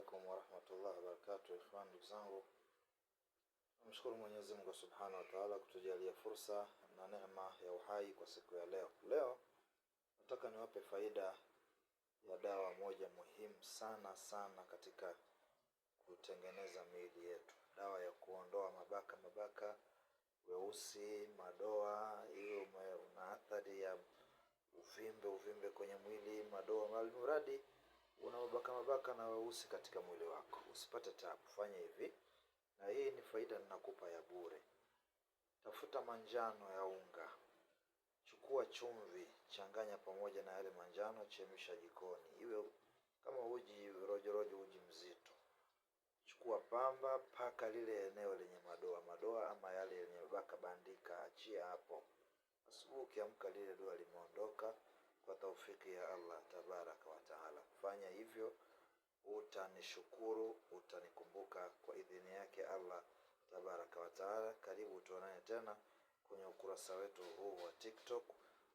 alaikum warahmatullahi wabarakatuh. Ikhwan, ndugu zangu, namshukuru Mwenyezi Mungu Subhanahu wa Ta'ala kutujalia fursa na neema ya uhai kwa siku ya leo. Leo nataka niwape faida ya dawa moja muhimu sana katika kutengeneza miili yetu. Dawa ya kuondoa mabaka, weusi, madoa, hiyo una athari ya uvimbe kwenye mwili, madoa, mradi una mabaka na weusi katika mwili wako. Usipate tabu, fanya hivi. Na hii ni faida ninakupa ya bure. Tafuta manjano ya unga. Chukua chumvi, changanya pamoja na yale manjano, chemsha jikoni. Iwe kama uji rojo, uji mzito. Chukua pamba, paka lile eneo lenye madoa ama yale yenye mabaka, bandika, achia hapo. Asubuhi ukiamka lile doa limeondoka kwa taufiki ya Allah tabaraka wa taala. Fanya hivyo, utanishukuru, utanikumbuka kwa idhini yake Allah tabaraka wa taala. Karibu tuonane tena kwenye ukurasa wetu huu wa TikTok,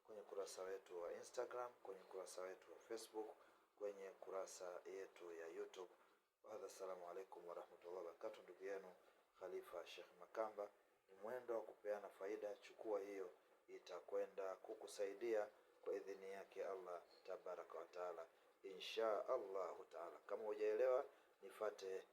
kwenye ukurasa wetu wa Instagram, kwenye ukurasa wetu wa Facebook, kwenye kurasa yetu ya YouTube. Assalamu alaikum warahmatullahi wabarakatuh. Ndugu yenu Khalifa Sheikh Makamba. Ni mwendo wa kupeana faida. Chukua hiyo, itakwenda kukusaidia kwa idhini yake Allah tabaraka wa taala, insha Allah taala. Kama hujaelewa, nifate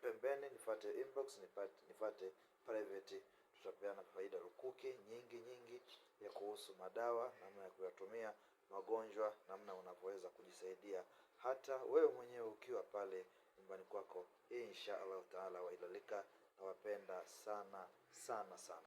pembeni, nifate inbox, nifate private. Tutapeana faida lukuki nyingi ya kuhusu madawa, namna ya kuyatumia, magonjwa, namna unavyoweza kujisaidia hata wewe mwenyewe ukiwa pale nyumbani kwako, insha Allah taala. Wailalika, nawapenda sana.